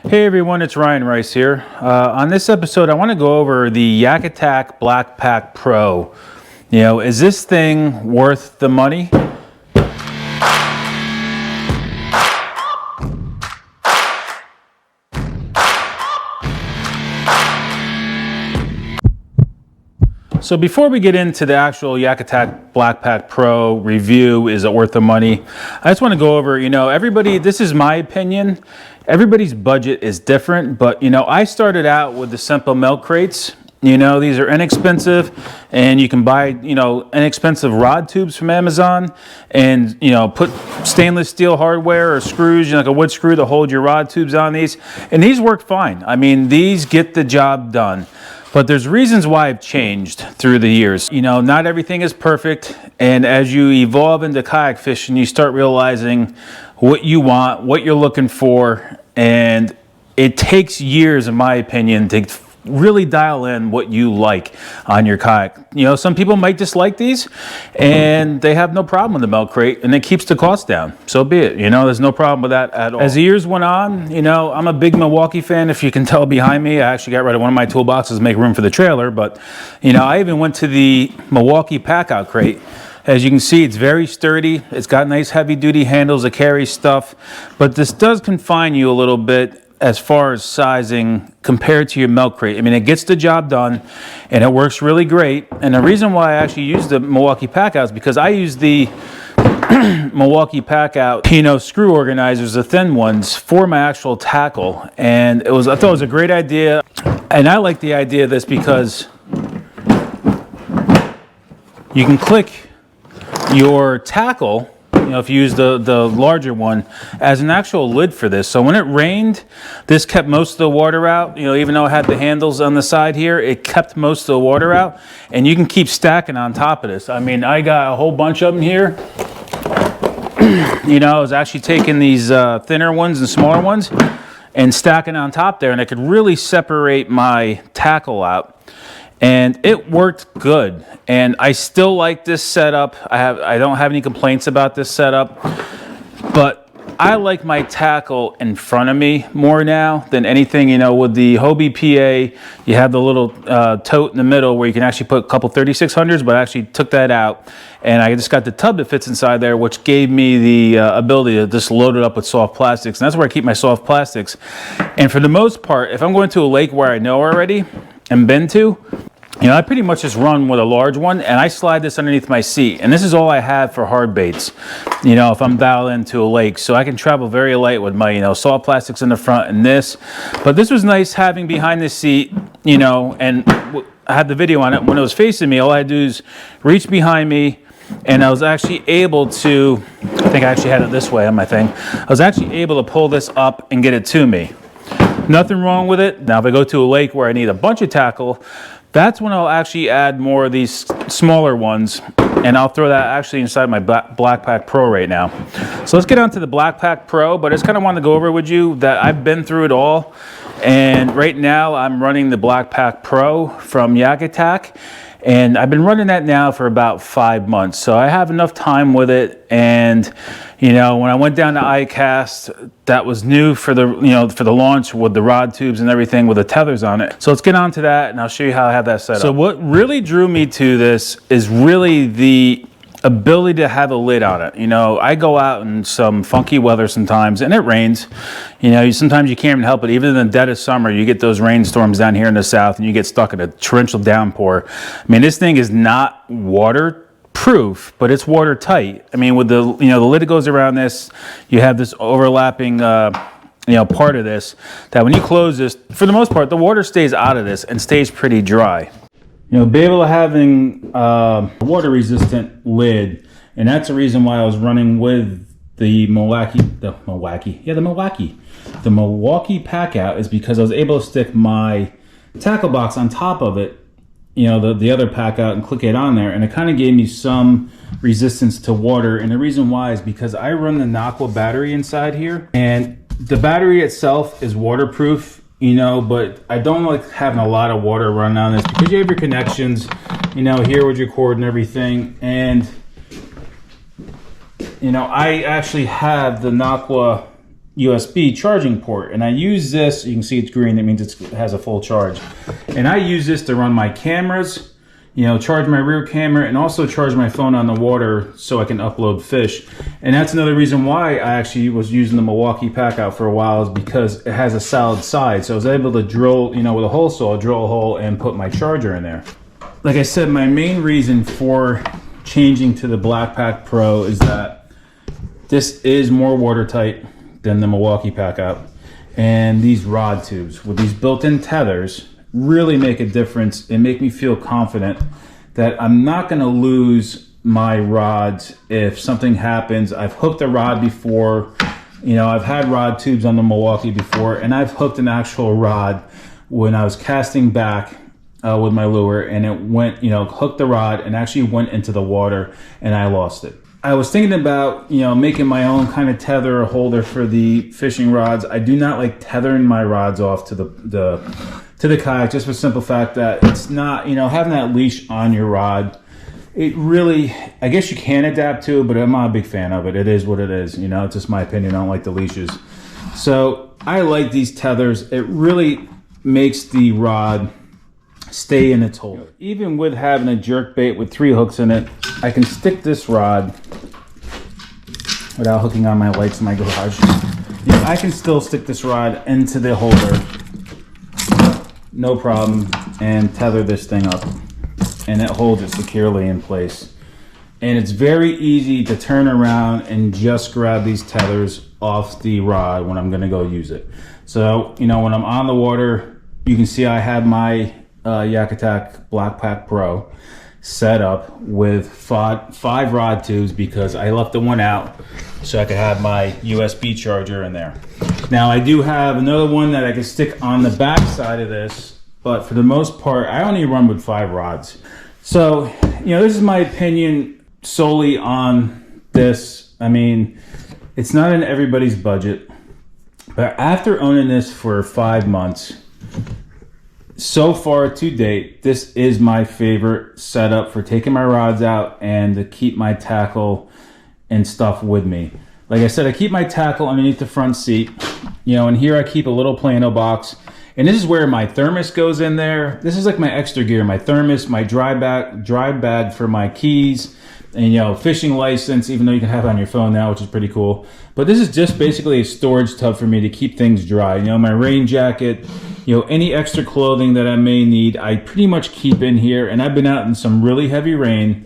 Hey everyone, it's Ryan Rice here. On this episode, I want to go over the Kayak BlackPack Pro. Is this thing worth the money? So before we get into the actual Kayak BlackPack Pro review, is it worth the money? I just want to go over, everybody, this is my opinion. Everybody's budget is different, but I started out with the simple milk crates. These are inexpensive, and you can buy, inexpensive rod tubes from Amazon and, put stainless steel hardware or screws, like a wood screw to hold your rod tubes on these. And these work fine. I mean, these get the job done. But there's reasons why I've changed through the years. Not everything is perfect. And as you evolve into kayak fishing, you start realizing what you want, what you're looking for. And it takes years, in my opinion, to really dial in what you like on your kayak. Some people might dislike these and they have no problem with the milk crate and it keeps the cost down. So be it. There's no problem with that at all. As the years went on, I'm a big Milwaukee fan. If you can tell behind me, I actually got rid of one of my toolboxes to make room for the trailer. But, I even went to the Milwaukee packout crate. As you can see, it's very sturdy. It's got nice heavy duty handles that carry stuff, but this does confine you a little bit as far as sizing compared to your milk crate. I mean, it gets the job done and it works really great. And the reason why I actually use the Milwaukee packout is because I use the Milwaukee packout, screw organizers, the thin ones, for my actual tackle. And I thought it was a great idea. And I like the idea of this because you can click your tackle, if you use the larger one, as an actual lid for this. So when it rained, this kept most of the water out. Even though it had the handles on the side here, it kept most of the water out. And you can keep stacking on top of this. I mean, I got a whole bunch of them here. I was actually taking these thinner ones and smaller ones and stacking on top there, and I could really separate my tackle out. And it worked good, and I still like this setup. I don't have any complaints about this setup, but I like my tackle in front of me more now than anything. With the Hobie PA, you have the little tote in the middle where you can actually put a couple 3600s, but I actually took that out, and I just got the tub that fits inside there, which gave me the ability to just load it up with soft plastics, and that's where I keep my soft plastics. And for the most part, if I'm going to a lake where I know already and been to, I pretty much just run with a large one, and I slide this underneath my seat. And this is all I have for hard baits, if I'm dialed into a lake. So I can travel very light with my, soft plastics in the front and this. But this was nice having behind the seat, and I had the video on it. When it was facing me, all I had to do is reach behind me, and I was actually able to, I think I actually had it this way on my thing. I was actually able to pull this up and get it to me. Nothing wrong with it. Now, if I go to a lake where I need a bunch of tackle, that's when I'll actually add more of these smaller ones, and I'll throw that actually inside my BlackPack Pro right now. So let's get on to the BlackPack Pro, but I just kind of wanted to go over with you that I've been through it all, and right now I'm running the BlackPack Pro from Kayak, and I've been running that now for about 5 months, so I have enough time with it. And when I went down to iCast, that was new for the for the launch with the rod tubes and everything with the tethers on it. So let's get on to that, and I'll show you how I have that set up. So what really drew me to this is really the ability to have a lid on it. I go out in some funky weather sometimes, and it rains. Sometimes you can't even help it. Even in the dead of summer, you get those rainstorms down here in the south, and you get stuck in a torrential downpour. I mean, this thing is not waterproof, but it's watertight. I mean, with the the lid that goes around this, you have this overlapping part of this that when you close this, for the most part, the water stays out of this and stays pretty dry. Be able to having a water-resistant lid, and that's the reason why I was running with the Milwaukee packout, is because I was able to stick my tackle box on top of it, the other packout, and click it on there, and it kind of gave me some resistance to water. And the reason why is because I run the Aqua battery inside here, and the battery itself is waterproof. But I don't like having a lot of water run on this because you have your connections, here with your cord and everything. And, I actually have the Aqua USB charging port, and I use this. You can see it's green, that means it has a full charge, and I use this to run my cameras, you know, charge my rear camera, and also charge my phone on the water so I can upload fish. And that's another reason why I actually was using the Milwaukee packout for a while, is because it has a solid side, so I was able to drill, you know, with a hole saw, drill a hole and put my charger in there. Like I said, my main reason for changing to the BlackPack Pro is that this is more watertight than the Milwaukee packout, and these rod tubes with these built-in tethers really make a difference and make me feel confident that I'm not going to lose my rods if something happens. I've hooked a rod before, you know, I've had rod tubes on the Milwaukee before, and I've hooked an actual rod when I was casting back with my lure, and it went, you know, hooked the rod and actually went into the water, and I lost it. I was thinking about, you know, making my own kind of tether or holder for the fishing rods. I do not like tethering my rods off to the kayak, just for the simple fact that it's not, you know, having that leash on your rod, it really, I guess you can adapt to it, but I'm not a big fan of it. It is what it is, you know, it's just my opinion. I don't like the leashes. So I like these tethers. It really makes the rod stay in its hole. Even with having a jerk bait with 3 hooks in it, I can stick this rod without hooking on my lights in my garage. You know, I can still stick this rod into the holder, no problem, and tether this thing up, and it holds it securely in place. And it's very easy to turn around and just grab these tethers off the rod when I'm going to go use it. So, you know, when I'm on the water, you can see I have my Yak Attack BlackPack Pro set up with five rod tubes, because I left the one out so I could have my USB charger in there. Now I do have another one that I can stick on the back side of this, but for the most part I only run with 5 rods. So, you know, this is my opinion solely on this. I mean, it's not in everybody's budget, but after owning this for 5 months, so far to date, this is my favorite setup for taking my rods out and to keep my tackle and stuff with me. Like I said, I keep my tackle underneath the front seat, you know, and here I keep a little plano box, and this is where my thermos goes in there. This is like my extra gear, my thermos, my dry bag for my keys, and, you know, fishing license, even though you can have it on your phone now, which is pretty cool. But this is just basically a storage tub for me to keep things dry. You know, my rain jacket, you know, any extra clothing that I may need, I pretty much keep in here. And I've been out in some really heavy rain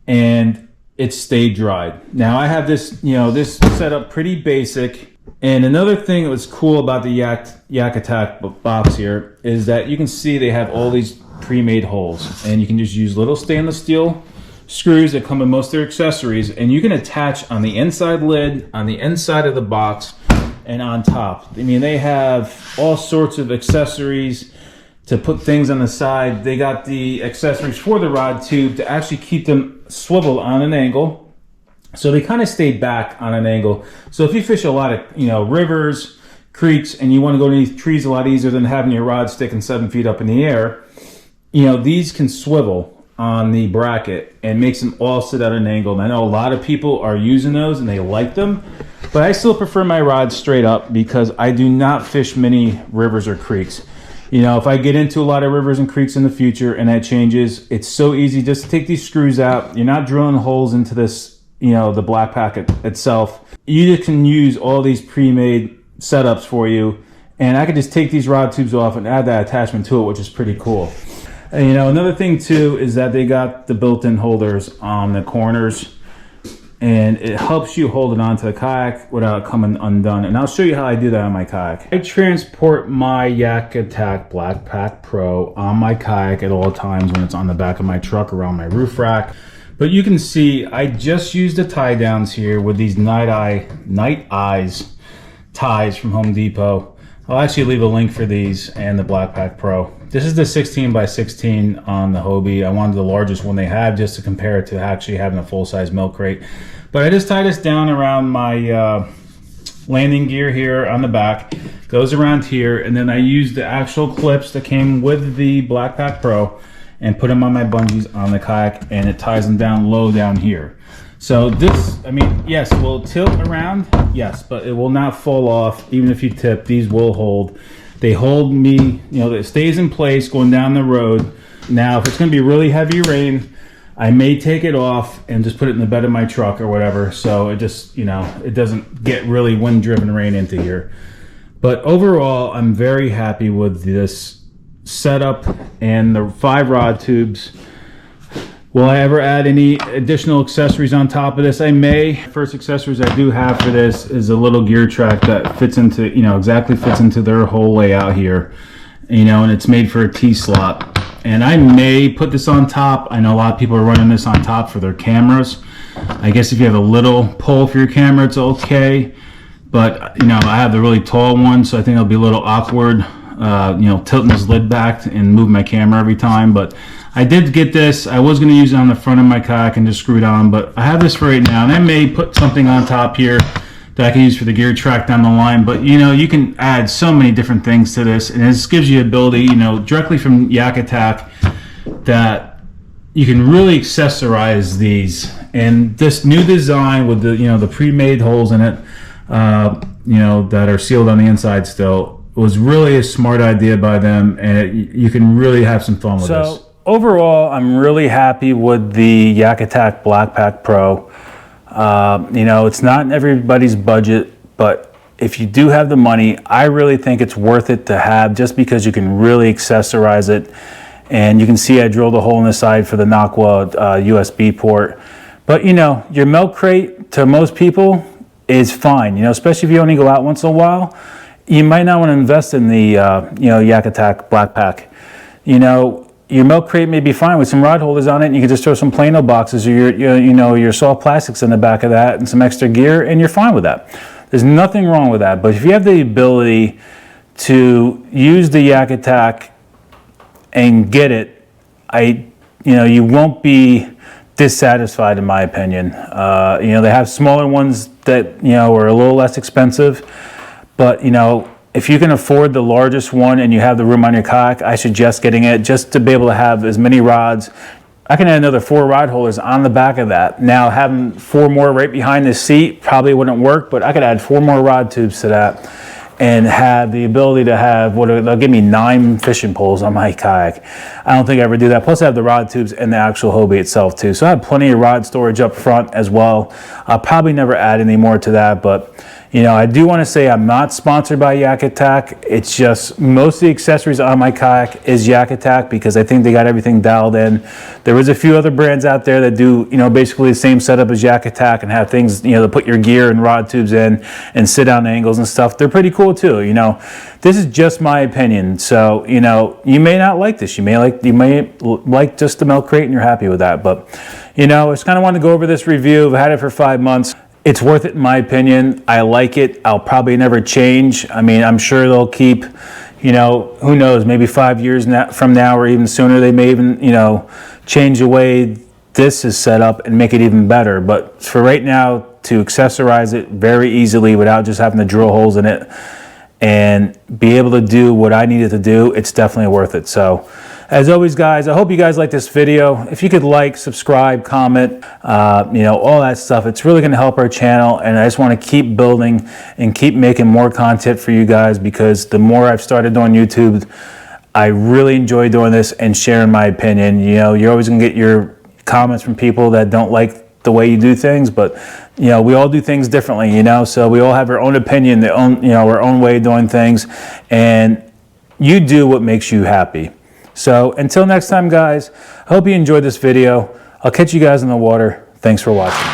and it stayed dry. Now I have this, you know, this setup pretty basic. And another thing that was cool about the Yak Attack box here is that you can see they have all these pre-made holes, and you can just use little stainless steel screws that come with most of their accessories, and you can attach on the inside lid, on the inside of the box, and on top. I mean, they have all sorts of accessories to put things on the side. They got the accessories for the rod tube to actually keep them swiveled on an angle, so they kind of stay back on an angle. So if you fish a lot of, you know, rivers, creeks, and you want to go underneath trees a lot easier than having your rod sticking 7 feet up in the air, you know, these can swivel on the bracket and makes them all sit at an angle. And I know a lot of people are using those and they like them, but I still prefer my rods straight up because I do not fish many rivers or creeks. You know, if I get into a lot of rivers and creeks in the future and that changes, it's so easy just to take these screws out. You're not drilling holes into this, you know, the BlackPack itself. You just can use all these pre-made setups for you, and I can just take these rod tubes off and add that attachment to it, which is pretty cool. And, you know, another thing too is that they got the built-in holders on the corners, and it helps you hold it onto the kayak without coming undone. And I'll show you how I do that on my kayak. I transport my Yak Attack BlackPack Pro on my kayak at all times when it's on the back of my truck around my roof rack. But you can see I just used the tie downs here with these Nite Ize ties from Home Depot. I'll actually leave a link for these and the BlackPack Pro. This is the 16 by 16 on the Hobie. I wanted the largest one they have just to compare it to actually having a full-size milk crate. But I just tie this down around my landing gear here on the back. Goes around here, and then I use the actual clips that came with the BlackPack Pro and put them on my bungees on the kayak, and it ties them down low down here. So this, I mean, yes, it will tilt around, yes, but it will not fall off. Even if you tip, these will hold. They hold me, you know, it stays in place going down the road. Now, if it's going to be really heavy rain, I may take it off and just put it in the bed of my truck or whatever. So it just, you know, it doesn't get really wind-driven rain into here. But overall, I'm very happy with this setup and the 5 rod tubes. Will I ever add any additional accessories on top of this? I may. First accessories I do have for this is a little gear track that fits into, you know, exactly fits into their whole layout here. You know, and it's made for a T-slot. And I may put this on top. I know a lot of people are running this on top for their cameras. I guess if you have a little pole for your camera, it's okay. But, you know, I have the really tall one, so I think it'll be a little awkward, you know, tilting this lid back and moving my camera every time. But I did get this. I was going to use it on the front of my kayak and just screw it on, but I have this for right now. And I may put something on top here that I can use for the gear track down the line. But, you know, you can add so many different things to this. And this gives you ability, you know, directly from Yak Attack, that you can really accessorize these. And this new design with the, you know, the pre-made holes in it, you know, that are sealed on the inside still, was really a smart idea by them, and you can really have some fun with this. Overall, I'm really happy with the Yak Attack BlackPack Pro. You know, it's not in everybody's budget, but if you do have the money, I really think it's worth it to have, just because you can really accessorize it. And you can see I drilled a hole in the side for the Noctua USB port. But, you know, your milk crate to most people is fine, you know, especially if you only go out once in a while. You might not want to invest in the, you know, Yak Attack BlackPack. You know, your milk crate may be fine with some rod holders on it, and you can just throw some Plano boxes or you know, your soft plastics in the back of that and some extra gear, and you're fine with that. There's nothing wrong with that. But if you have the ability to use the Yak Attack and get it, you know, you won't be dissatisfied, in my opinion. You know, they have smaller ones that, you know, are a little less expensive, but, you know, if you can afford the largest one and you have the room on your kayak, I suggest getting it, just to be able to have as many rods. I can add another 4 rod holders on the back of that. Now, having 4 more right behind the seat probably wouldn't work, but I could add 4 more rod tubes to that and have the ability to have, they'll give me 9 fishing poles on my kayak. I don't think I ever do that. Plus I have the rod tubes and the actual Hobie itself too. So I have plenty of rod storage up front as well. I'll probably never add any more to that, but you know, I do want to say I'm not sponsored by Yak Attack. It's just most of the accessories on my kayak is Yak Attack, because I think they got everything dialed in. There is a few other brands out there that do, you know, basically the same setup as Yak Attack and have things, you know, to put your gear and rod tubes in and sit down angles and stuff. They're pretty cool too, you know. This is just my opinion. So, you know, you may not like this. You may like just the milk crate and you're happy with that. But, you know, I just kind of wanted to go over this review. I've had it for 5 months. It's worth it in my opinion. I like it. I'll probably never change. I mean, I'm sure they'll keep, you know, who knows, maybe 5 years from now or even sooner, they may even, you know, change the way this is set up and make it even better. But for right now, to accessorize it very easily without just having to drill holes in it and be able to do what I needed to do, it's definitely worth it. So, as always, guys, I hope you guys like this video. If you could like, subscribe, comment, you know, all that stuff, it's really going to help our channel. And I just want to keep building and keep making more content for you guys, because the more I've started doing YouTube, I really enjoy doing this and sharing my opinion. You know, you're always going to get your comments from people that don't like the way you do things, but you know, we all do things differently, you know, so we all have our own opinion, our own way of doing things, and you do what makes you happy. So until next time, guys, I hope you enjoyed this video. I'll catch you guys in the water. Thanks for watching.